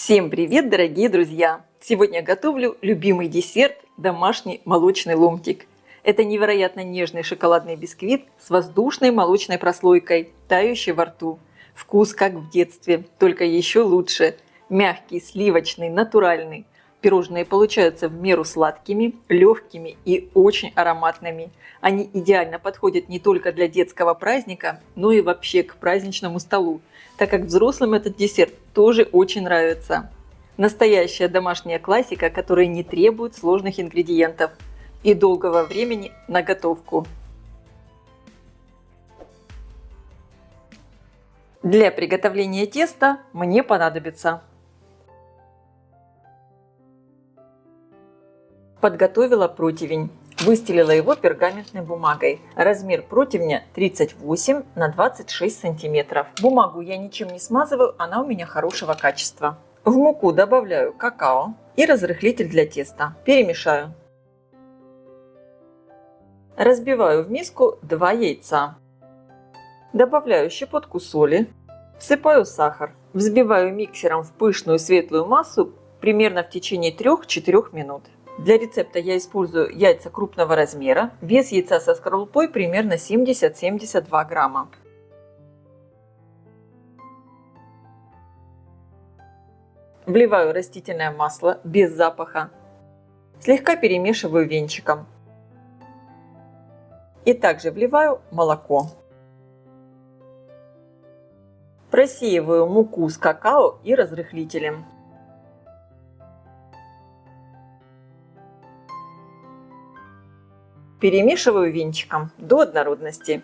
Всем привет, дорогие друзья! Сегодня готовлю любимый десерт – домашний молочный ломтик. Это невероятно нежный шоколадный бисквит с воздушной молочной прослойкой, тающий во рту. Вкус как в детстве, только еще лучше. Мягкий, сливочный, натуральный. Пирожные получаются в меру сладкими, легкими и очень ароматными. Они идеально подходят не только для детского праздника, но и вообще к праздничному столу, так как взрослым этот десерт тоже очень нравится. Настоящая домашняя классика, которая не требует сложных ингредиентов и долгого времени на готовку. Для приготовления теста мне понадобится: подготовила противень, выстелила его пергаментной бумагой. Размер противня 38 на 26 сантиметров. Бумагу я ничем не смазываю, она у меня хорошего качества. В муку добавляю какао и разрыхлитель для теста. Перемешаю. Разбиваю в миску 2 яйца. Добавляю щепотку соли. Всыпаю сахар. Взбиваю миксером в пышную светлую массу примерно в течение 3-4 минут. Для рецепта я использую яйца крупного размера. Вес яйца со скорлупой примерно 70-72 грамма. Вливаю растительное масло без запаха. Слегка перемешиваю венчиком. И также вливаю молоко. Просеиваю муку с какао и разрыхлителем. Перемешиваю венчиком до однородности.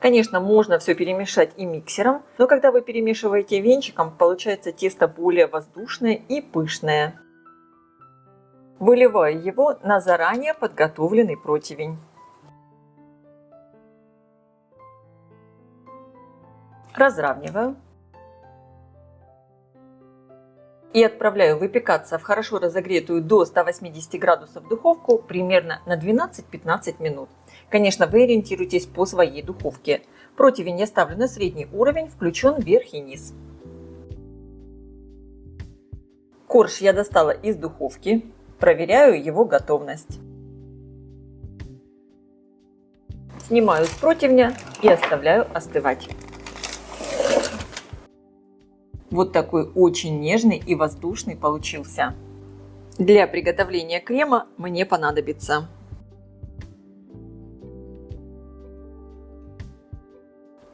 Конечно, можно все перемешать и миксером, но когда вы перемешиваете венчиком, получается тесто более воздушное и пышное. Выливаю его на заранее подготовленный противень. Разравниваю. И отправляю выпекаться в хорошо разогретую до 180 градусов духовку примерно на 12-15 минут. Конечно, вы ориентируйтесь по своей духовке. Противень я ставлю на средний уровень, включен верх и низ. Корж я достала из духовки, проверяю его готовность. Снимаю с противня и оставляю остывать. Вот такой очень нежный и воздушный получился. Для приготовления крема мне понадобится: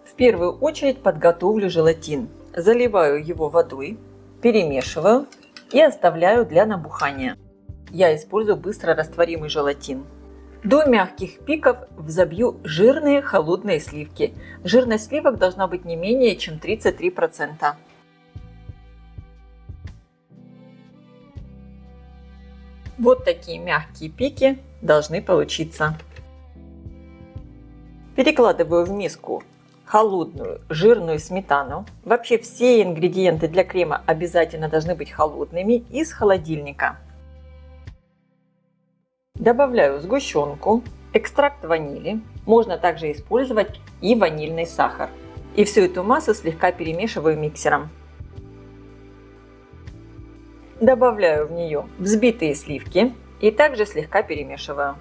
в первую очередь подготовлю желатин. Заливаю его водой, перемешиваю и оставляю для набухания. Я использую быстрорастворимый желатин. До мягких пиков взобью жирные холодные сливки. Жирность сливок должна быть не менее чем 33%. Вот такие мягкие пики должны получиться. Перекладываю в миску холодную жирную сметану. Вообще все ингредиенты для крема обязательно должны быть холодными из холодильника. Добавляю сгущенку, экстракт ванили. Можно также использовать и ванильный сахар. И всю эту массу слегка перемешиваю миксером. Добавляю в нее взбитые сливки и также слегка перемешиваю.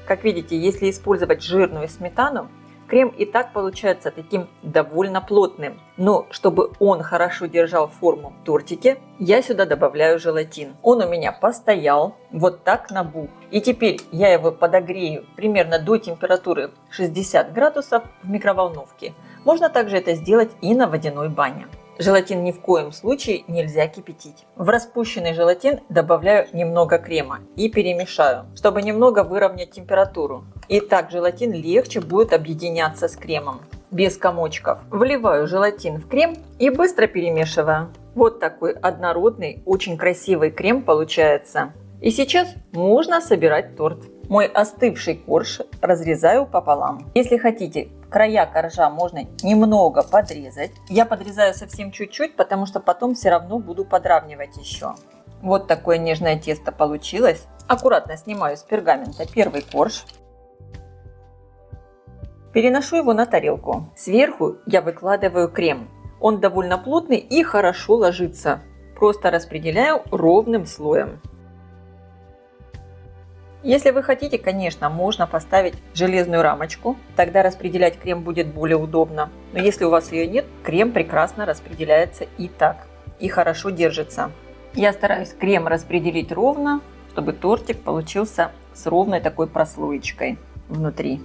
Как видите, если использовать жирную сметану, крем и так получается таким довольно плотным. Но чтобы он хорошо держал форму в тортике, я сюда добавляю желатин. Он у меня постоял, вот так набух. И теперь я его подогрею примерно до температуры 60 градусов в микроволновке. Можно также это сделать и на водяной бане. Желатин ни в коем случае нельзя кипятить. В распущенный желатин добавляю немного крема и перемешаю, чтобы немного выровнять температуру. И так желатин легче будет объединяться с кремом, без комочков. Вливаю желатин в крем и быстро перемешиваю. Вот такой однородный, очень красивый крем получается. И сейчас можно собирать торт. Мой остывший корж разрезаю пополам. Если хотите, края коржа можно немного подрезать. Я подрезаю совсем чуть-чуть, потому что потом все равно буду подравнивать еще. Вот такое нежное тесто получилось. Аккуратно снимаю с пергамента первый корж. Переношу его на тарелку. Сверху я выкладываю крем. Он довольно плотный и хорошо ложится. Просто распределяю ровным слоем. Если вы хотите, конечно, можно поставить железную рамочку, тогда распределять крем будет более удобно. Но если у вас ее нет, крем прекрасно распределяется и так, и хорошо держится. Я стараюсь крем распределить ровно, чтобы тортик получился с ровной такой прослоечкой внутри.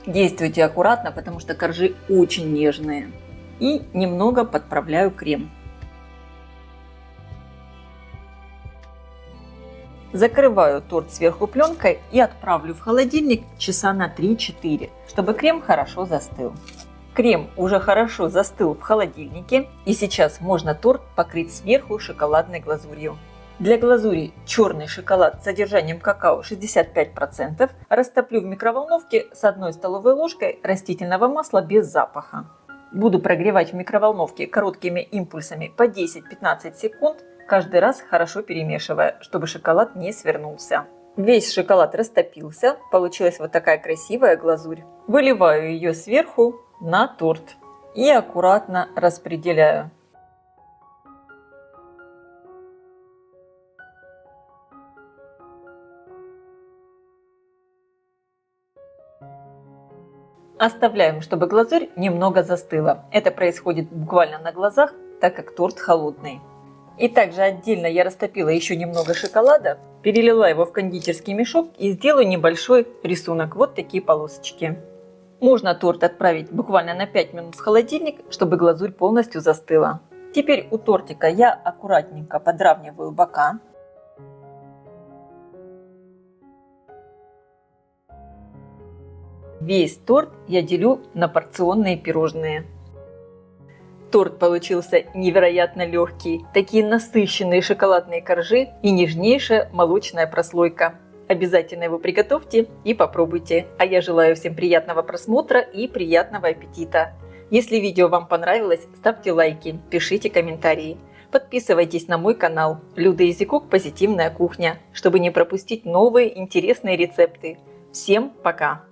Действуйте аккуратно, потому что коржи очень нежные. И немного подправляю крем. Закрываю торт сверху пленкой и отправлю в холодильник часа на 3-4, чтобы крем хорошо застыл. Крем уже хорошо застыл в холодильнике, и сейчас можно торт покрыть сверху шоколадной глазурью. Для глазури черный шоколад с содержанием какао 65% растоплю в микроволновке с 1 столовой ложкой растительного масла без запаха. Буду прогревать в микроволновке короткими импульсами по 10-15 секунд, каждый раз хорошо перемешивая, чтобы шоколад не свернулся. Весь шоколад растопился, получилась вот такая красивая глазурь. Выливаю ее сверху на торт и аккуратно распределяю. Оставляем, чтобы глазурь немного застыла. Это происходит буквально на глазах, так как торт холодный. И также отдельно я растопила еще немного шоколада, перелила его в кондитерский мешок и сделаю небольшой рисунок. Вот такие полосочки. Можно торт отправить буквально на 5 минут в холодильник, чтобы глазурь полностью застыла. Теперь у тортика я аккуратненько подравниваю бока. Весь торт я делю на порционные пирожные. Торт получился невероятно легкий, такие насыщенные шоколадные коржи и нежнейшая молочная прослойка. Обязательно его приготовьте и попробуйте. А я желаю всем приятного просмотра и приятного аппетита. Если видео вам понравилось, ставьте лайки, пишите комментарии. Подписывайтесь на мой канал Люда Изикук Позитивная кухня, чтобы не пропустить новые интересные рецепты. Всем пока!